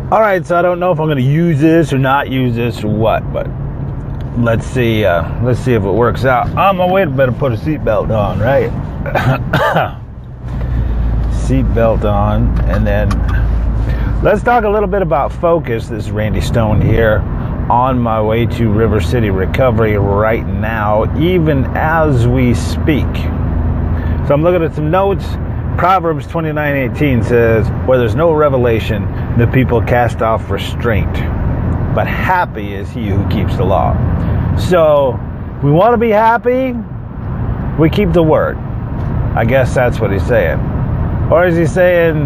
All right, so I don't know if I'm going to use this or not use this or what, but let's see if it works out. On my way, better put a seatbelt on, right? Seatbelt on, and then let's talk a little bit about focus. This is Randy Stone here, on my way to City Recovery right now, even as we speak. So I'm looking at some notes. Proverbs 29:18 says, where there's no revelation, the people cast off restraint, but happy is he who keeps the law. So, we want to be happy, we keep the word. I guess that's what he's saying. Or is he saying,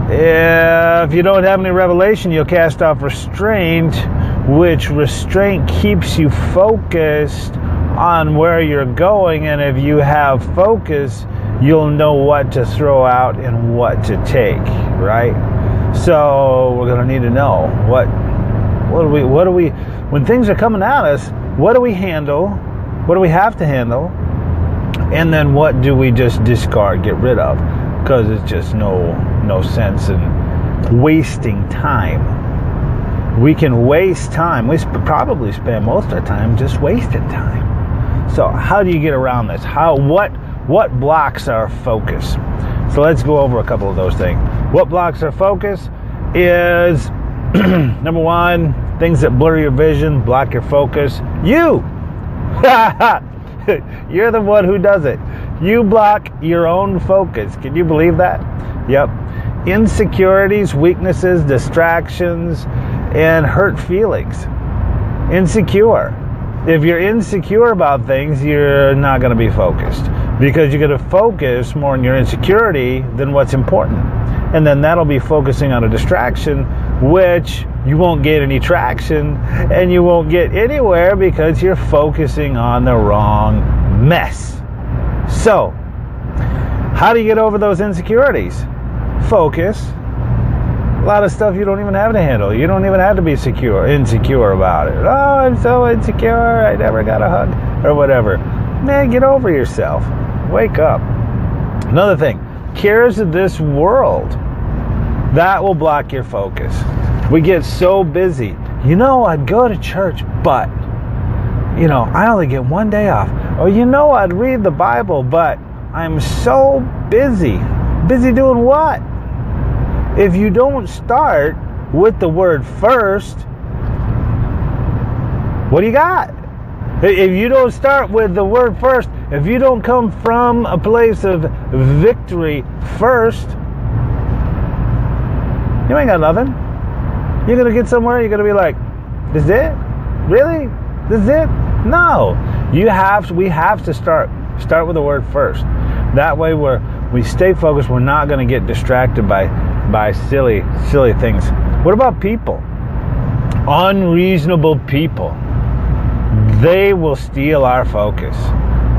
if you don't have any revelation, you'll cast off restraint, which restraint keeps you focused on where you're going, and if you have focus, you'll know what to throw out and what to take, right? So we're going to need to know what do we, when things are coming at us, what do we handle? What do we have to handle? And then what do we just discard, get rid of? Because it's just no sense in wasting time. We can waste time. We probably spend most of our time just wasting time. So how do you get around this? What blocks our focus? So let's go over a couple of those things. What blocks our focus is, number one, things that blur your vision, block your focus. You! You're the one who does it. You block your own focus. Can you believe that? Yep. Insecurities, weaknesses, distractions, and hurt feelings. Insecure. If you're insecure about things, you're not going to be focused, because you're going to focus more on your insecurity than what's important. And then that'll be focusing on a distraction, which you won't get any traction and you won't get anywhere because you're focusing on the wrong mess. So, how do you get over those insecurities? Focus. A lot of stuff you don't even have to handle. You don't even have to be insecure about it. Oh, I'm so insecure, I never got a hug, or whatever. Man, get over yourself. Wake up. Another thing, cares of this world. That will block your focus. We get so busy. I'd go to church, but, I only get one day off. Or, I'd read the Bible, but I'm so busy. Busy doing what? If you don't start with the word first, what do you got? If you don't start with the word first, if you don't come from a place of victory first, you ain't got nothing. You're going to get somewhere, you're going to be like, this is it? Really? This is it? No. We have to start with the word first. That way we stay focused. We're not going to get distracted by silly things. What about people? Unreasonable people. They will steal our focus.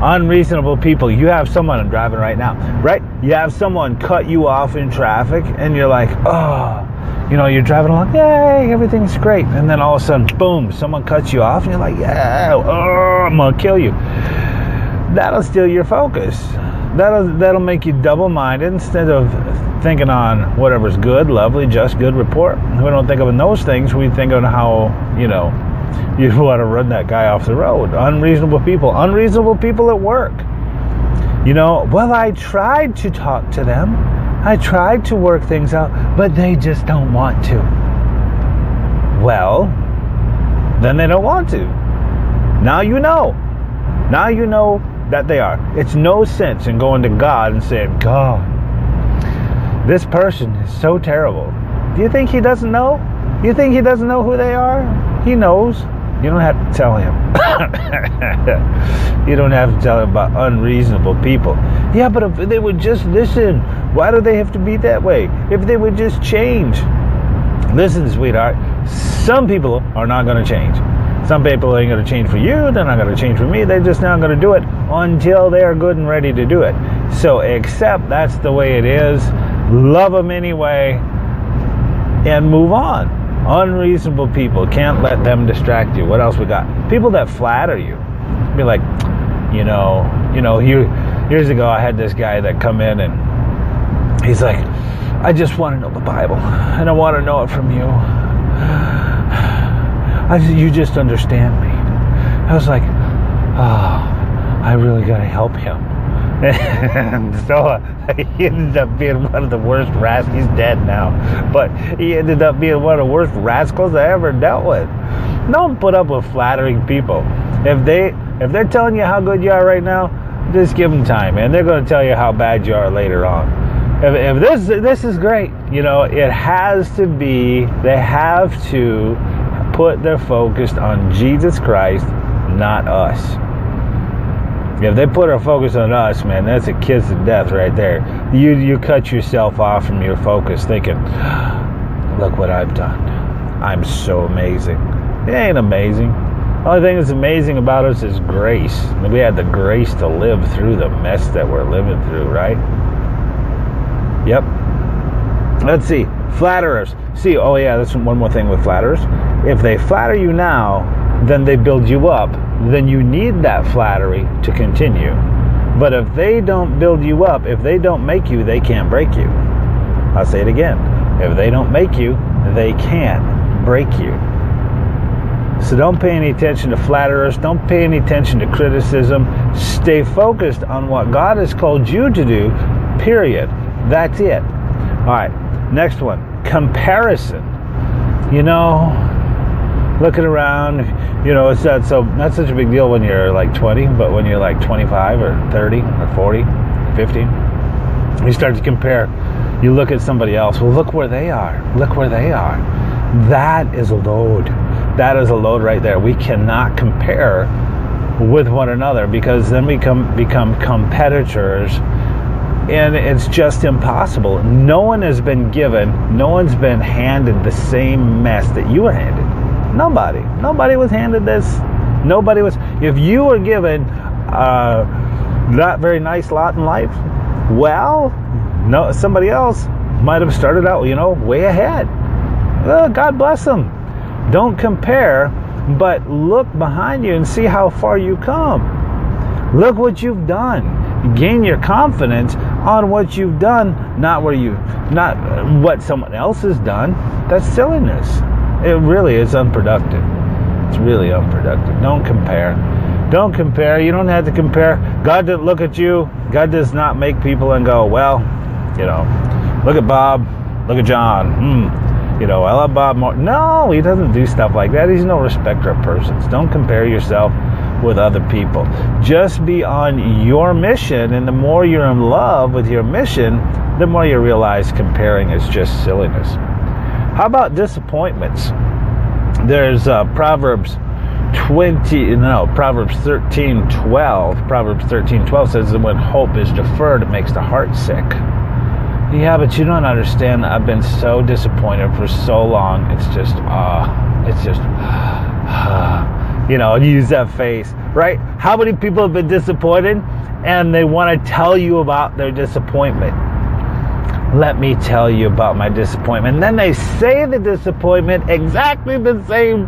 Unreasonable people. You have someone, I'm driving right now, right? You have someone cut you off in traffic and you're like, oh, you're driving along, yay, everything's great. And then all of a sudden, boom, someone cuts you off and you're like, yeah, oh, I'm going to kill you. That'll steal your focus. That'll make you double-minded instead of thinking on whatever's good, lovely, just, good report. We don't think of those things. We think of how, you want to run that guy off the road. Unreasonable people at work. Well, I tried to talk to them. I tried to work things out, but they just don't want to. Well, then they don't want to. Now you know. Now you know that they are. It's no sense in going to God and saying, God, this person is so terrible. Do you think he doesn't know? You think he doesn't know who they are? He knows. You don't have to tell him. You don't have to tell him about unreasonable people. Yeah, but if they would just listen, why do they have to be that way? If they would just change. Listen, sweetheart, some people are not going to change. Some people ain't going to change for you. They're not going to change for me. They're just not going to do it until they're good and ready to do it. So accept that's the way it is. Love them anyway. And move on. Unreasonable people. Can't let them distract you. What else we got? People that flatter you. Be like, years ago I had this guy that come in and he's like, I just want to know the Bible, and I want to know it from you. You just understand me. I was like, I really got to help him. And so he ended up being one of the worst rascals. He's dead now, but he ended up being one of the worst rascals I ever dealt with. Don't put up with flattering people. If they're telling you how good you are right now, just give them time, and they're going to tell you how bad you are later on. If this is great, it has to be. They have to put their focus on Jesus Christ, not us. If they put their focus on us, man, that's a kiss of death right there. You cut yourself off from your focus, thinking, look what I've done. I'm so amazing. It ain't amazing. The only thing that's amazing about us is grace. We had the grace to live through the mess that we're living through, right? Yep. Let's see. Flatterers. See, that's one more thing with flatterers. If they flatter you now, then they build you up. Then you need that flattery to continue. But if they don't build you up, if they don't make you, they can't break you. I'll say it again. If they don't make you, they can't break you. So don't pay any attention to flatterers. Don't pay any attention to criticism. Stay focused on what God has called you to do, period. That's it. All right, next one. Comparison. Looking around, it's not such a big deal when you're like 20, but when you're like 25 or 30 or 40, 50, you start to compare. You look at somebody else. Well, look where they are. Look where they are. That is a load. That is a load right there. We cannot compare with one another, because then we become competitors, and it's just impossible. No one has been handed the same mess that you were handed. Nobody was handed this. If you were given not very nice lot in life, somebody else might have started out, way ahead. God bless them. Don't compare, but look behind you and see how far you come. Look what you've done. Gain your confidence on what you've done, not what someone else has done. That's silliness. It really is unproductive. It's really unproductive. Don't compare. Don't compare. You don't have to compare. God didn't look at you. God does not make people and go, look at Bob, look at John. I love Bob more. No, he doesn't do stuff like that. He's no respecter of persons. Don't compare yourself with other people. Just be on your mission, and the more you're in love with your mission, the more you realize comparing is just silliness. How about disappointments? There's Proverbs 13:12. Proverbs 13:12 says that when hope is deferred, it makes the heart sick. Yeah, but you don't understand. I've been so disappointed for so long. It's just, use that face, right? How many people have been disappointed and they want to tell you about their disappointment? Let me tell you about my disappointment. And then they say the disappointment exactly the same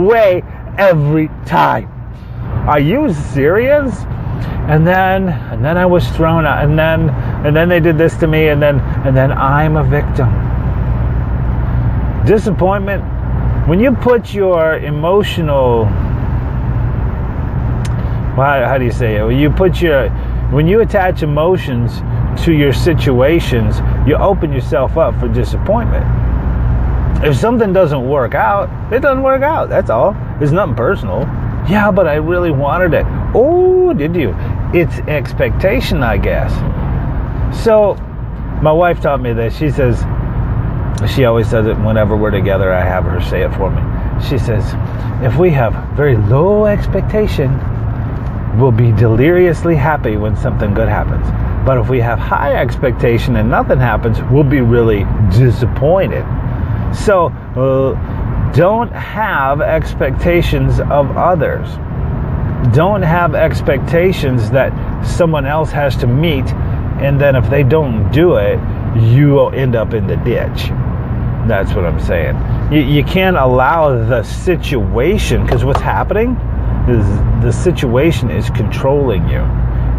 way every time. Are you serious? And then I was thrown out, and then they did this to me, and then I'm a victim. Disappointment. When you put your emotional, how do you say it? When you attach emotions to your situations, you open yourself up for disappointment. If something doesn't work out, it doesn't work out. That's all. It's nothing personal. Yeah, but I really wanted it. Oh, did you? It's expectation, I guess. So, my wife taught me this. She says, she always says it whenever we're together, I have her say it for me. She says, if we have very low expectation, we'll be deliriously happy when something good happens. But if we have high expectation and nothing happens, we'll be really disappointed. So, don't have expectations of others. Don't have expectations that someone else has to meet, and then if they don't do it, you will end up in the ditch. That's what I'm saying. You can't allow the situation, because what's happening is the situation is controlling you.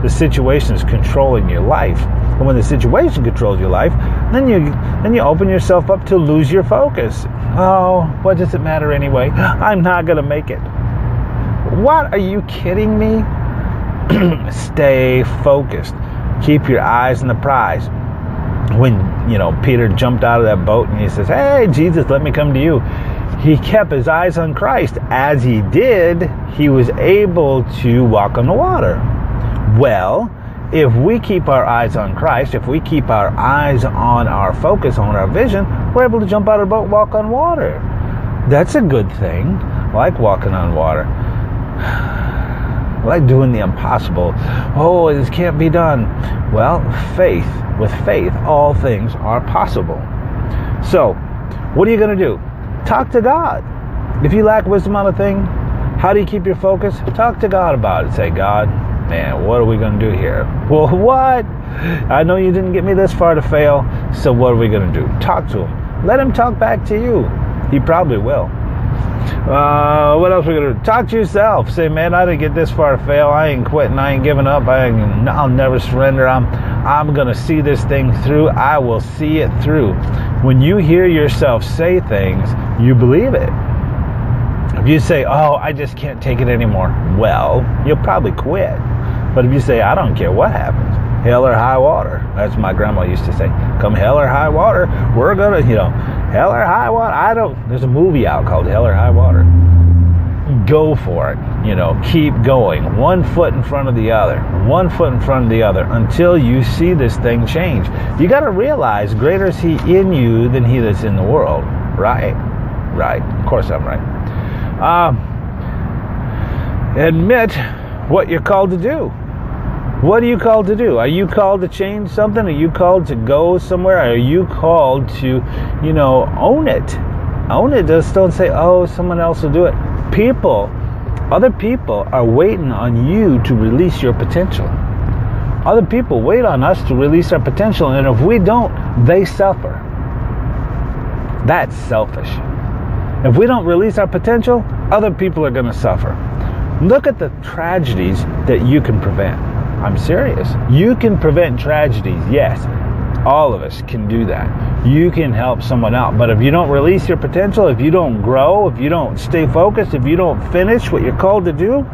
The situation is controlling your life. And when the situation controls your life, then you open yourself up to lose your focus. Oh, what does it matter anyway? I'm not going to make it. What? Are you kidding me? Stay focused. Keep your eyes on the prize. When, Peter jumped out of that boat and he says, "Hey, Jesus, let me come to you." He kept his eyes on Christ. As he did, he was able to walk on the water. Well, if we keep our eyes on Christ, if we keep our eyes on our focus, on our vision, we're able to jump out of the boat and walk on water. That's a good thing. I like walking on water. I like doing the impossible. Oh, this can't be done. Well, with faith, all things are possible. So, what are you going to do? Talk to God. If you lack wisdom on a thing, how do you keep your focus? Talk to God about it. Say, "God, man, what are we going to do here?" "Well, what? I know you didn't get me this far to fail, so what are we going to do?" Talk to him. Let him talk back to you. He probably will. What else are we going to do? Talk to yourself. Say, "Man, I didn't get this far to fail. I ain't quitting. I ain't giving up. I'll never surrender. I'm going to see this thing through. I will see it through." When you hear yourself say things, you believe it. If you say, "Oh, I just can't take it anymore," well, you'll probably quit. But if you say, "I don't care what happens, hell or high water," that's what my grandma used to say. "Come hell or high water, we're going to, hell or high water." There's a movie out called Hell or High Water. Go for it. Keep going. 1 foot in front of the other. 1 foot in front of the other until you see this thing change. You got to realize greater is he in you than he that's in the world. Right? Right. Of course I'm right. Admit what you're called to do. What are you called to do? Are you called to change something? Are you called to go somewhere? Are you called to, own it? Own it. Just don't say, "Oh, someone else will do it." Other people are waiting on you to release your potential. Other people wait on us to release our potential, and if we don't, they suffer. That's selfish. If we don't release our potential, other people are going to suffer. Look at the tragedies that you can prevent. I'm serious. You can prevent tragedies. Yes, all of us can do that. You can help someone out. But if you don't release your potential, if you don't grow, if you don't stay focused, if you don't finish what you're called to do,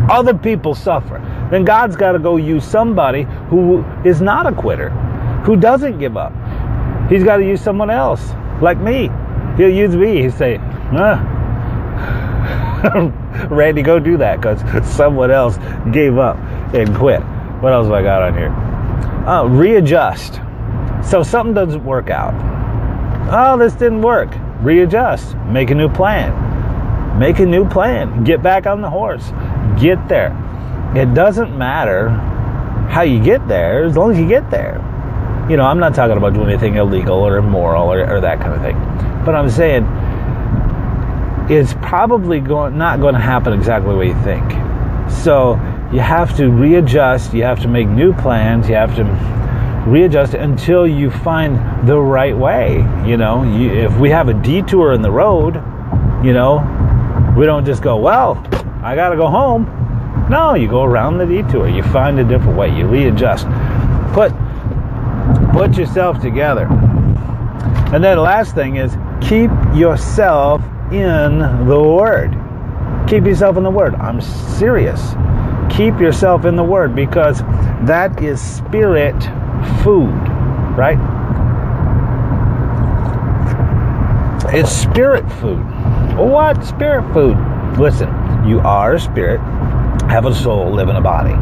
other people suffer. Then God's got to go use somebody who is not a quitter, who doesn't give up. He's got to use someone else, like me. He'll use me. He'll say, "Randy, go do that," because someone else gave up and quit. What else have I got on here? Readjust. So something doesn't work out. "Oh, this didn't work." Readjust. Make a new plan. Make a new plan. Get back on the horse. Get there. It doesn't matter how you get there as long as you get there. I'm not talking about doing anything illegal or immoral or that kind of thing. But I'm saying it's probably not going to happen exactly the way you think. So you have to readjust. You have to make new plans. You have to readjust until you find the right way. If we have a detour in the road, we don't just go, "Well, I got to go home." No, you go around the detour. You find a different way. You readjust. Put yourself together. And then the last thing is keep yourself in the Word. Keep yourself in the Word. I'm serious. Keep yourself in the Word, because that is spirit food, right? It's spirit food. What? Spirit food. Listen, you are a spirit, have a soul, live in a body.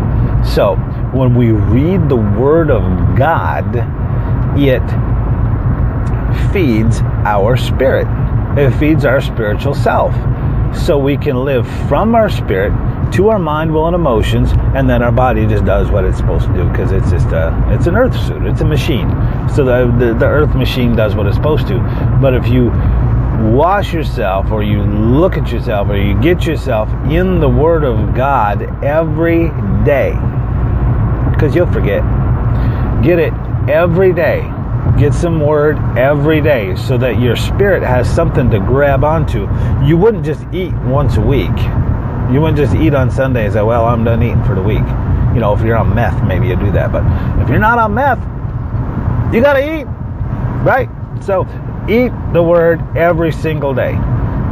So when we read the Word of God, it feeds our spirit. It feeds our spiritual self. So we can live from our spirit to our mind, will, and emotions, and then our body just does what it's supposed to do, because it's just it's an earth suit. It's a machine. So the earth machine does what it's supposed to. But if you wash yourself, or you look at yourself, or you get yourself in the Word of God every day, because you'll forget. Get it every day. Get some Word every day so that your spirit has something to grab onto. You wouldn't just eat once a week. You wouldn't just eat on Sunday and say, "Well, I'm done eating for the week." if you're on meth, maybe you do that. But if you're not on meth, you got to eat, right? So eat the Word every single day.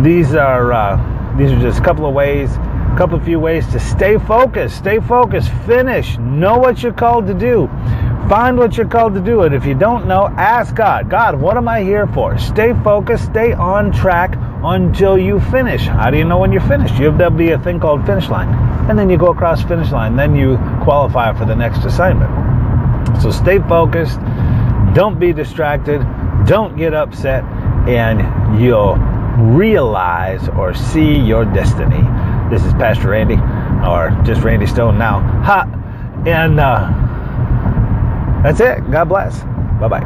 These are just a couple of few ways to stay focused. Stay focused. Finish. Know what you're called to do. Find what you're called to do. And if you don't know, ask God. God, what am I here for? Stay focused. Stay on track until you finish. How do you know when you're finished? There'll be a thing called finish line. And then you go across the finish line. Then you qualify for the next assignment. So stay focused. Don't be distracted. Don't get upset. And you'll realize or see your destiny. This is Pastor Randy, or just Randy Stone now. And that's it. God bless. Bye-bye.